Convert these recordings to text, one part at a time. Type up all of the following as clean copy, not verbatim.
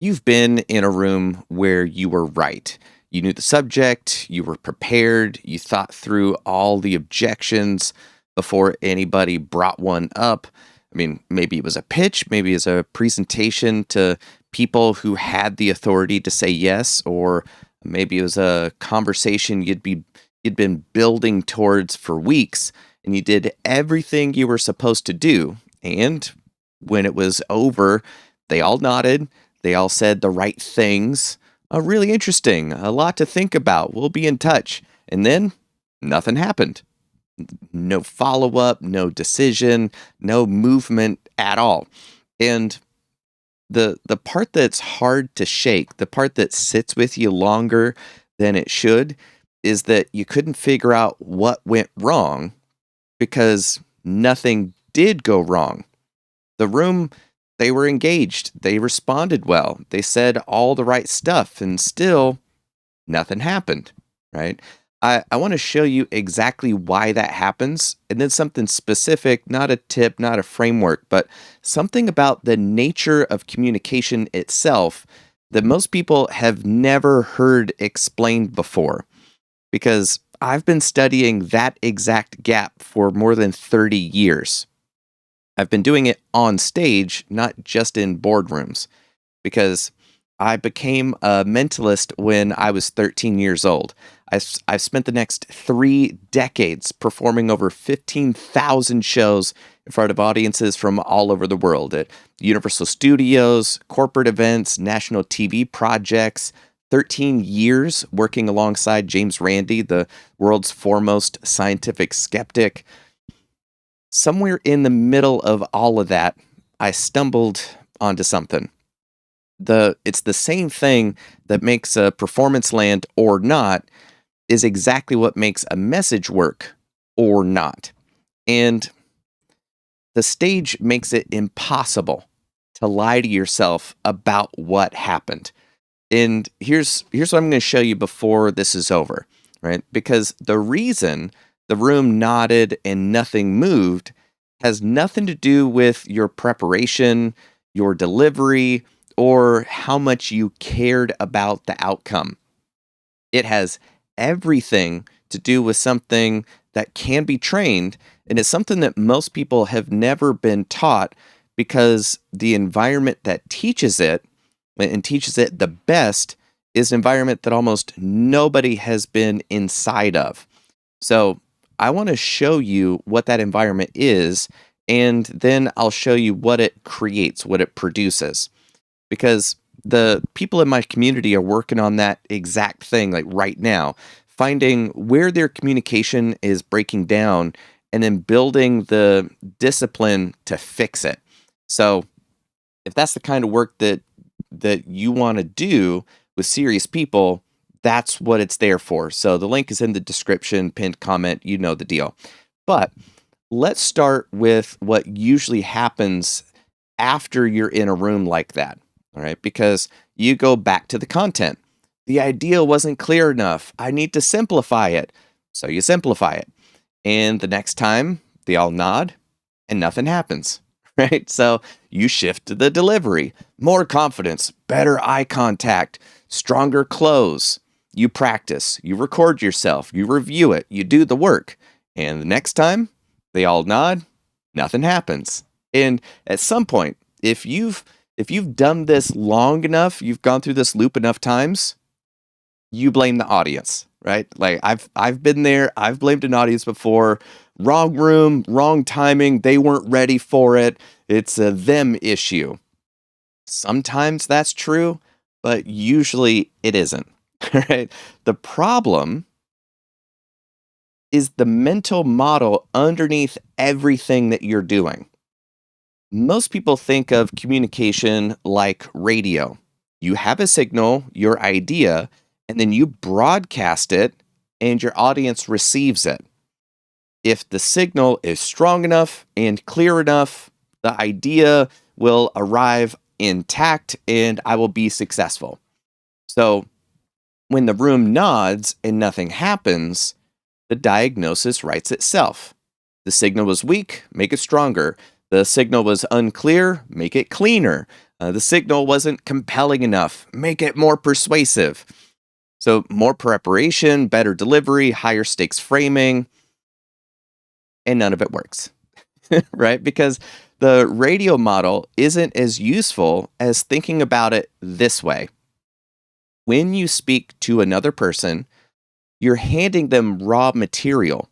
You've been in a room where you were right. You knew the subject, you were prepared, you thought through all the objections before anybody brought one up. I mean, maybe it was a pitch, maybe it's a presentation to people who had the authority to say yes, or maybe it was a conversation you'd been building towards for weeks, and you did everything you were supposed to do. And when it was over, they all nodded, they all said the right things. Really interesting, a lot to think about. We'll be in touch. And then nothing happened. No follow up, no decision, no movement at all. And the part that's hard to shake, the part that sits with you longer than it should, is that you couldn't figure out what went wrong because nothing did go wrong. The room, they were engaged, they responded well, they said all the right stuff, and still nothing happened, right? I want to show you exactly why that happens, and then something specific, not a tip, not a framework, but something about the nature of communication itself that most people have never heard explained before. Because I've been studying that exact gap for more than 30 years. I've been doing it on stage, not just in boardrooms, because I became a mentalist when I was 13 years old. I've spent the next 3 decades performing over 15,000 shows in front of audiences from all over the world at Universal Studios, corporate events, national TV projects. 13 years working alongside James Randi, the world's foremost scientific skeptic. Somewhere in the middle of all of that, I stumbled onto something. It's the same thing that makes a performance land or not is exactly what makes a message work or not. And the stage makes it impossible to lie to yourself about what happened. And here's what I'm going to show you before this is over, right? Because the reason the room nodded and nothing moved has nothing to do with your preparation, your delivery, or how much you cared about the outcome. It has everything to do with something that can be trained, and it's something that most people have never been taught because the environment that teaches it and teaches it the best is an environment that almost nobody has been inside of. So I want to show you what that environment is, and then I'll show you what it creates, what it produces. Because the people in my community are working on that exact thing, like right now, finding where their communication is breaking down and then building the discipline to fix it. So if that's the kind of work that you want to do with serious people, that's what it's there for. So the link is in the description, pinned comment, you know the deal. But let's start with what usually happens after you're in a room like that. All right, because you go back to the content. The idea wasn't clear enough. I need to simplify it. So you simplify it. And the next time they all nod and nothing happens, right? So you shift to the delivery, more confidence, better eye contact, stronger close. You practice, you record yourself, you review it, you do the work. And the next time they all nod, nothing happens. And at some point, if you've done this long enough, you've gone through this loop enough times, you blame the audience, right? Like I've been there, I've blamed an audience before. Wrong room, wrong timing, they weren't ready for it. It's a them issue. Sometimes that's true, but usually it isn't, right? The problem is the mental model underneath everything that you're doing. Most people think of communication like radio. You have a signal, your idea, and then you broadcast it, and your audience receives it. If the signal is strong enough and clear enough, the idea will arrive intact and I will be successful. So when the room nods and nothing happens, the diagnosis writes itself. The signal was weak, make it stronger. The signal was unclear, make it cleaner. The signal wasn't compelling enough. Make it more persuasive. So, more preparation, better delivery, higher stakes framing, and none of it works, right? Because the radio model isn't as useful as thinking about it this way. When you speak to another person, you're handing them raw material,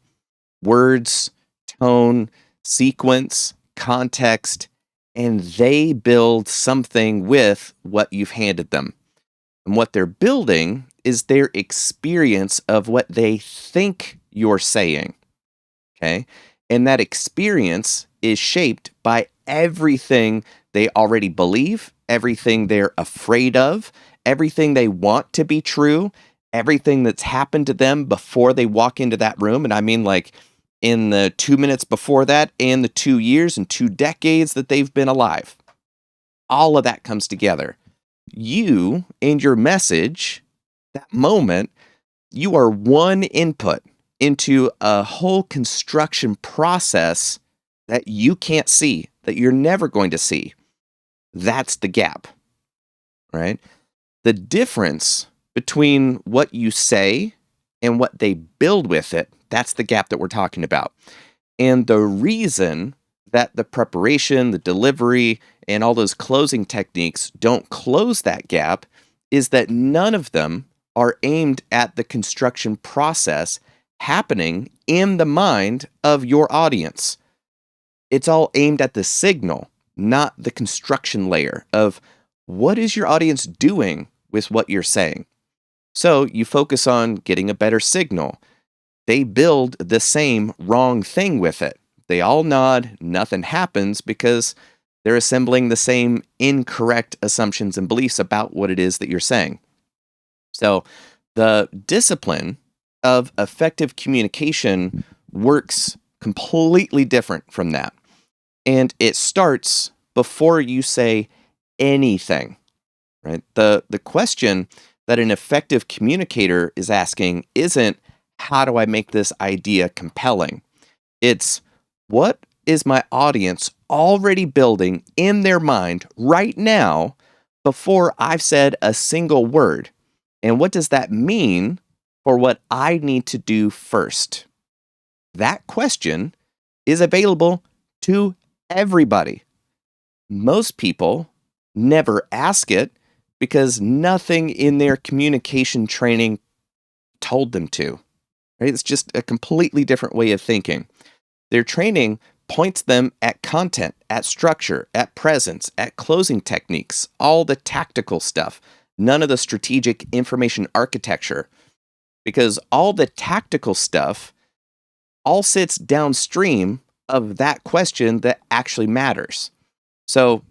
words, tone, sequence, context, and they build something with what you've handed them. And what they're building is their experience of what they think you're saying. Okay. And that experience is shaped by everything they already believe, everything they're afraid of, everything they want to be true, everything that's happened to them before they walk into that room. And I mean, like in the 2 minutes before that and the 2 years and 2 decades that they've been alive. All of that comes together. You and your message, that moment, you are one input into a whole construction process that you can't see, that you're never going to see. That's the gap, right? The difference between what you say and what they build with it, that's the gap that we're talking about. And the reason that the preparation, the delivery, and all those closing techniques don't close that gap is that none of them are aimed at the construction process happening in the mind of your audience. It's all aimed at the signal, not the construction layer of what is your audience doing with what you're saying. So you focus on getting a better signal. They build the same wrong thing with it. They all nod, nothing happens because they're assembling the same incorrect assumptions and beliefs about what it is that you're saying. So the discipline of effective communication works completely different from that. And it starts before you say anything, right? The question that an effective communicator is asking isn't, how do I make this idea compelling? It's, what is my audience already building in their mind right now before I've said a single word? And what does that mean for what I need to do first? That question is available to everybody. Most people never ask it because nothing in their communication training told them to. Right? It's just a completely different way of thinking. Their training points them at content, at structure, at presence, at closing techniques, all the tactical stuff, none of the strategic information architecture, because all the tactical stuff all sits downstream of that question that actually matters. So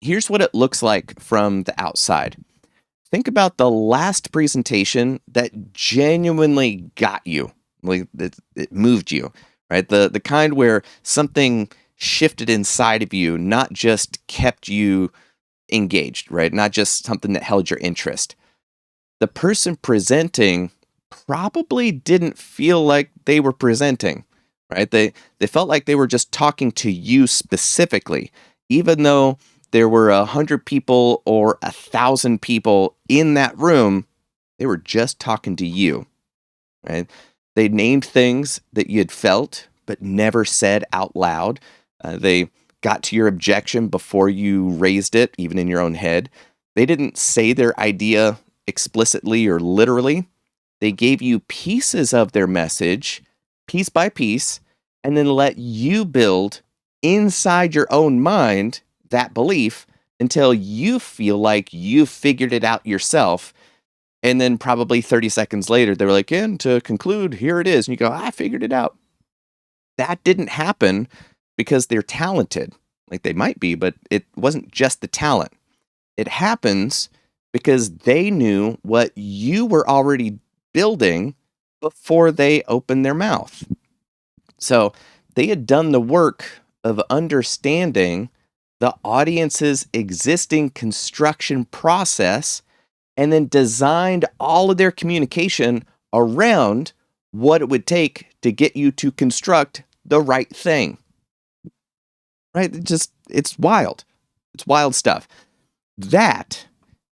here's what it looks like from the outside. Think about the last presentation that genuinely got you, like it moved you, right? The kind where something shifted inside of you, not just kept you engaged, right? Not just something that held your interest. The person presenting probably didn't feel like they were presenting, right? They felt like they were just talking to you specifically, even though there were 100 people or 1,000 people in that room. They were just talking to you, right? They named things that you had felt but never said out loud. They got to your objection before you raised it, even in your own head. They didn't say their idea explicitly or literally. They gave you pieces of their message, piece by piece, and then let you build inside your own mind that belief until you feel like you figured it out yourself. And then probably 30 seconds later, they were like, and to conclude, here it is. And you go, I figured it out. That didn't happen because they're talented. Like they might be, but it wasn't just the talent. It happens because they knew what you were already building before they opened their mouth. So they had done the work of understanding the audience's existing construction process and then designed all of their communication around what it would take to get you to construct the right thing. Right? It's wild. It's wild stuff. That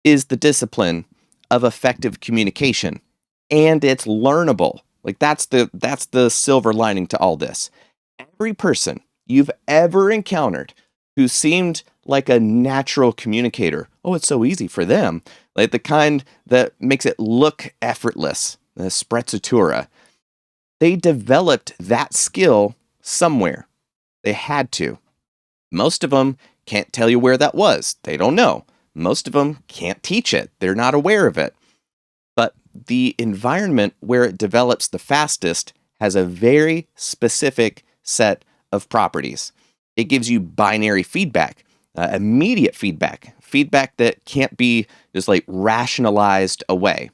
is the discipline of effective communication, and it's learnable. Like that's the silver lining to all this. Every person you've ever encountered who seemed like a natural communicator, oh, it's so easy for them, like the kind that makes it look effortless, the sprezzatura, they developed that skill somewhere. They had to. Most of them can't tell you where that was. They don't know. Most of them can't teach it. They're not aware of it. But the environment where it develops the fastest has a very specific set of properties. It gives you binary feedback, immediate feedback, feedback that can't be just like rationalized away.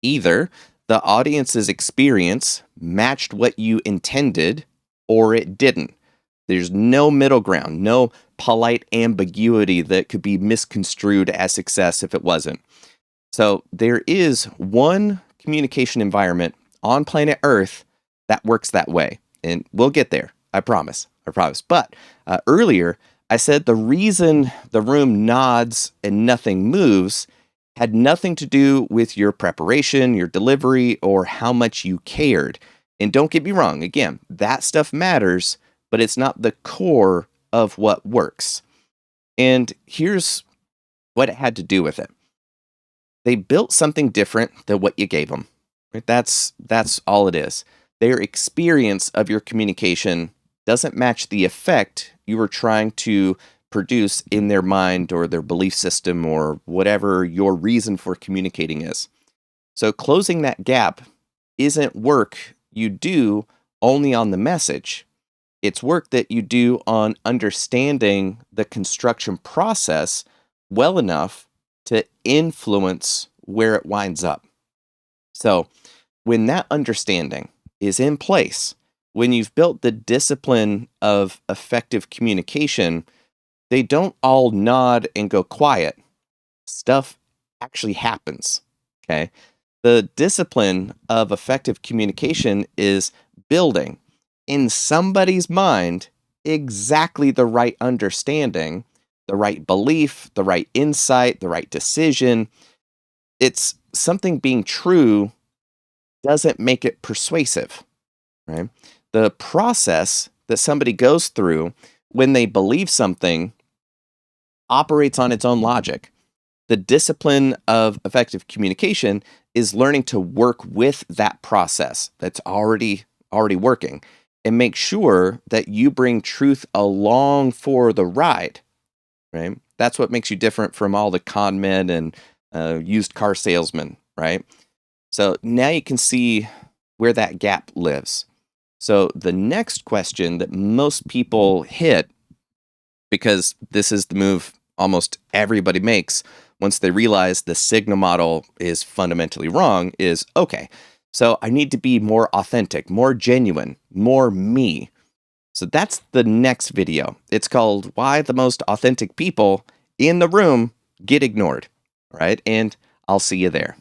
Either the audience's experience matched what you intended or it didn't. There's no middle ground, no polite ambiguity that could be misconstrued as success if it wasn't. So there is one communication environment on planet Earth that works that way. And we'll get there. I promise. I promise. But earlier, I said the reason the room nods and nothing moves had nothing to do with your preparation, your delivery, or how much you cared. And don't get me wrong, again, that stuff matters, but it's not the core of what works. And here's what it had to do with it. They built something different than what you gave them. Right? That's all it is. Their experience of your communication doesn't match the effect you were trying to produce in their mind or their belief system or whatever your reason for communicating is. So closing that gap isn't work you do only on the message. It's work that you do on understanding the construction process well enough to influence where it winds up. So, when that understanding is in place, when you've built the discipline of effective communication, they don't all nod and go quiet. Stuff actually happens. Okay. The discipline of effective communication is building in somebody's mind exactly the right understanding, the right belief, the right insight, the right decision. It's something being true doesn't make it persuasive, right? The process that somebody goes through when they believe something operates on its own logic. The discipline of effective communication is learning to work with that process that's already working and make sure that you bring truth along for the ride, right? That's what makes you different from all the con men and used car salesmen, right? So now you can see where that gap lives. So the next question that most people hit, because this is the move almost everybody makes once they realize the signal model is fundamentally wrong, is okay, so I need to be more authentic, more genuine, more me. So that's the next video. It's called Why the Most Authentic People in the Room Get Ignored, right? And I'll see you there.